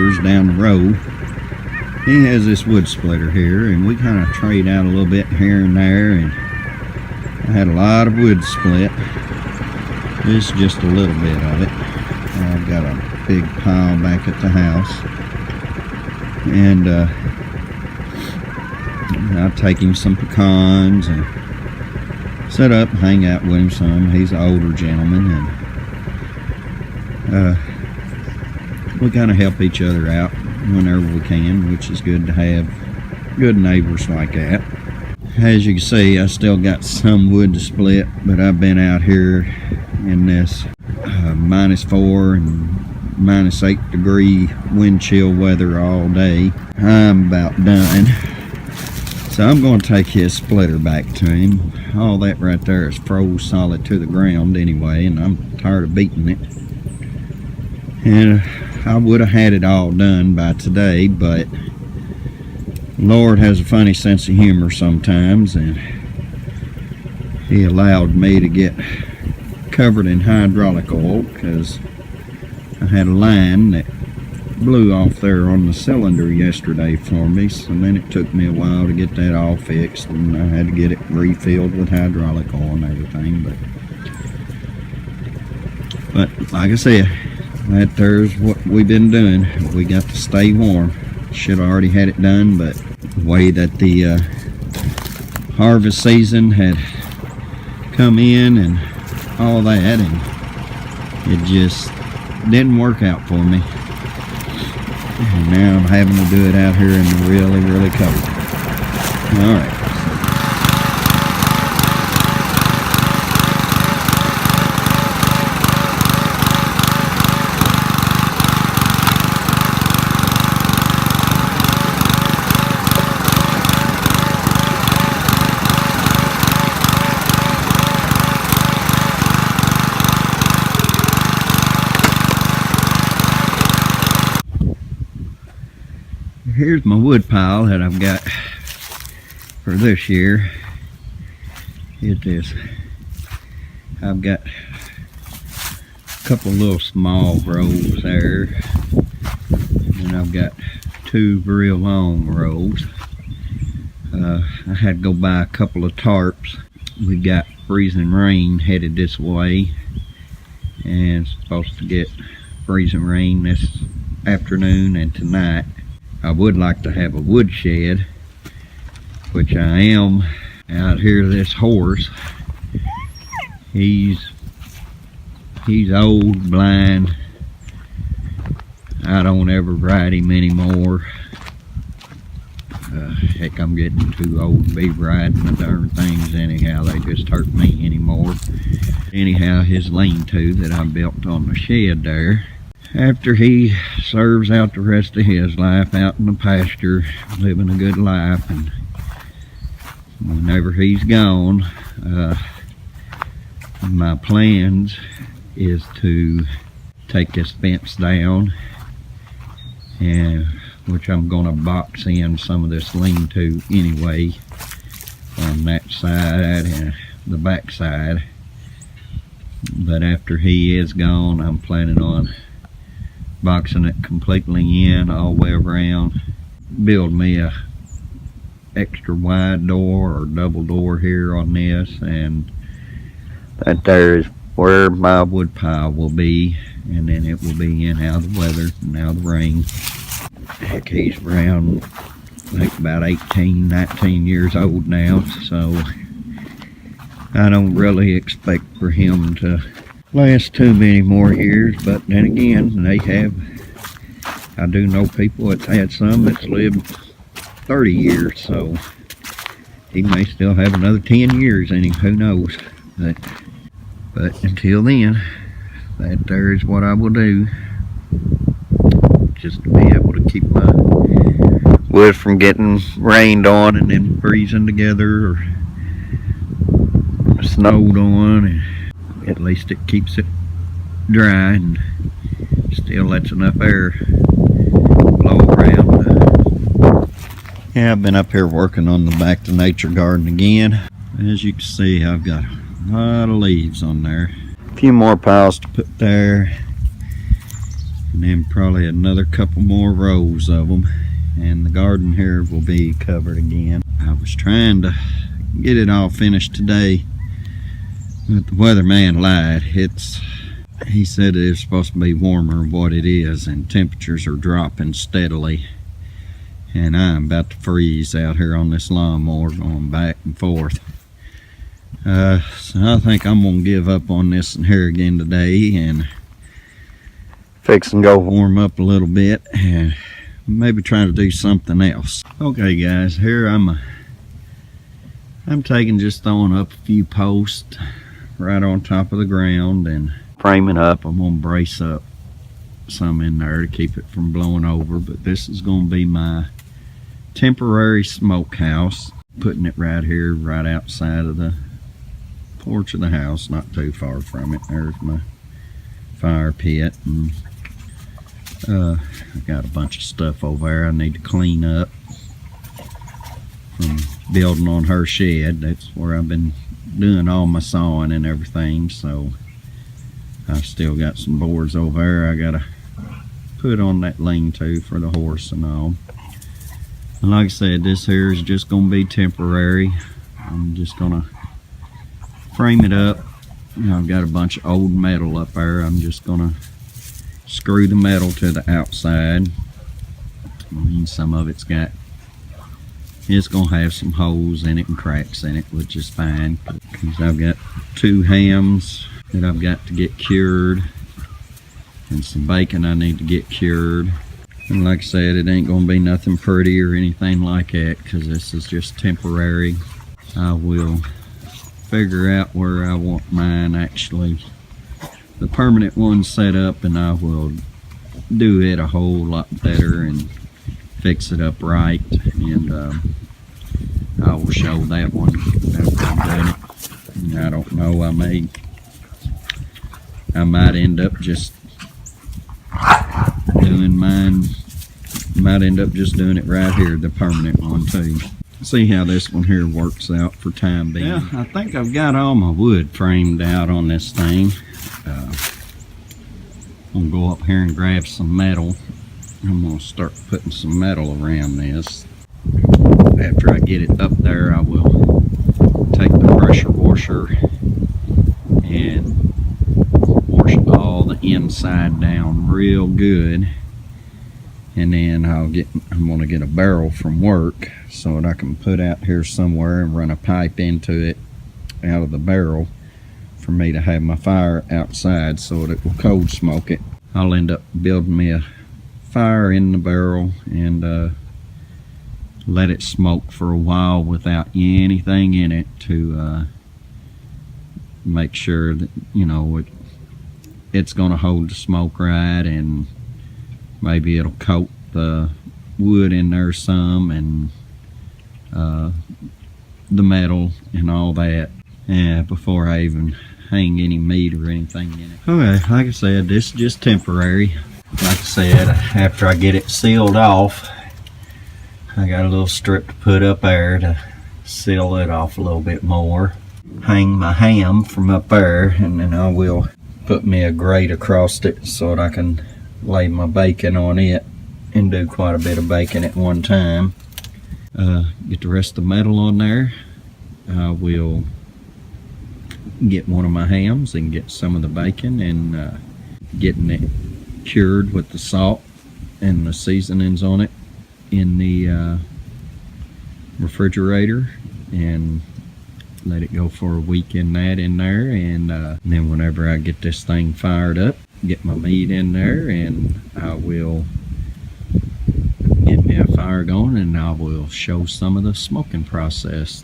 neighbors down the road, he has this wood splitter here, and we kind of trade out a little bit here and there, and I had a lot of wood split. This is just a little bit of it. I've got a big pile back at the house, and I'll take him some pecans and set up and hang out with him some. He's an older gentleman, and we kind of help each other out whenever we can, which is good to have good neighbors like that. As you can see, I still got some wood to split, but I've been out here in this -4 and -8 degree wind chill weather all day. I'm about done, so I'm going to take his splitter back to him. All that right there is froze solid to the ground anyway, and I'm tired of beating it. And I would have had it all done by today, but Lord has a funny sense of humor sometimes, and he allowed me to get covered in hydraulic oil because I had a line that blew off there on the cylinder yesterday for me, so then it took me a while to get that all fixed, and I had to get it refilled with hydraulic oil and everything. But like I said, that there's what we've been doing. We got to stay warm. Should have already had it done, but the way that the harvest season had come in and all that, and it just didn't work out for me. And now I'm having to do it out here in the really, really cold. Alright. Here's my wood pile that I've got for this year. It is, I've got a couple little small rows there, and I've got 2 real long rows. I had to go buy a couple of tarps. We got freezing rain headed this way, and it's supposed to get freezing rain this afternoon and tonight. I would like to have a wood shed, which I am. Out here, this horse, he's old, blind. I don't ever ride him anymore. Heck, I'm getting too old to be riding the darn things anyhow. They just hurt me anymore. Anyhow, his lean-to that I built on the shed there, after he serves out the rest of his life out in the pasture, living a good life, and whenever he's gone, my plans is to take this fence down, and which I'm going to box in some of this lean-to anyway on that side and the back side. But after he is gone, I'm planning on boxing it completely in all the way around, build me a extra wide door or double door here on this, and that there is where my wood pile will be, and then it will be in out of the weather and out of the rain. Heck, he's around like about 18, 19 years old now, so I don't really expect for him to last too many more years, but then again, they have, I do know people that's had some that's lived 30 years, so he may still have another 10 years in him, who knows. But until then, that there is what I will do, just to be able to keep my wood from getting rained on and then freezing together or snowed on, and at least it keeps it dry and still lets enough air blow around. Yeah, I've been up here working on the back to nature garden again. As you can see, I've got a lot of leaves on there. A few more piles to put there. and then probably another couple more rows of them, and the garden here will be covered again. I was trying to get it all finished today, but the weatherman lied. He said it's supposed to be warmer than what it is, and temperatures are dropping steadily, and I'm about to freeze out here on this lawnmower going back and forth. So I think I'm gonna give up on this and here again today and fix and go warm up a little bit and maybe try to do something else. Okay guys, here I'm throwing up a few posts right on top of the ground and framing up. I'm gonna brace up some in there to keep it from blowing over, but this is gonna be my temporary smokehouse. Putting it right here, right outside of the porch of the house, not too far from it. There's my fire pit, and I got a bunch of stuff over there I need to clean up from building on her shed. That's where I've been doing all my sawing and everything, so I've still got some boards over there I gotta put on that lean-to for the horse and all. And like I said, this here is just gonna be temporary. I'm just gonna frame it up. I've got a bunch of old metal up there. I'm just gonna screw the metal to the outside. I mean, some of it's gonna have some holes in it and cracks in it, which is fine, because I've got 2 hams that I've got to get cured and some bacon I need to get cured. And like I said, it ain't gonna be nothing pretty or anything like that, because this is just temporary. I will figure out where I want mine actually, the permanent one, set up, and I will do it a whole lot better and fix it up right, and I will show that one after I'm done it. And I don't know, I might end up just doing mine. Might end up just doing it right here, the permanent one too. See how this one here works out for time being. Yeah, I think I've got all my wood framed out on this thing. I'm gonna go up here and grab some metal. I'm gonna start putting some metal around this. After I get it up there, I will take the pressure washer and wash all the inside down real good. And then I'm gonna get a barrel from work so that I can put out here somewhere and run a pipe into it out of the barrel for me to have my fire outside so that it will cold smoke it. I'll end up building me a fire in the barrel and let it smoke for a while without anything in it to make sure that, you know, it's gonna hold the smoke right, and maybe it'll coat the wood in there some, and the metal and all that, before I even hang any meat or anything in it. Okay, like I said, this is just temporary. Like I said, after I get it sealed off, I got a little strip to put up there to seal it off a little bit more. Hang my ham from up there, and then I will put me a grate across it so that I can lay my bacon on it and do quite a bit of bacon at one time. Get the rest of the metal on there. I will get one of my hams and get some of the bacon, and getting it cured with the salt and the seasonings on it in the refrigerator, and let it go for a week in there, and then whenever I get this thing fired up, get my meat in there, and I will get me a fire going, and I will show some of the smoking process.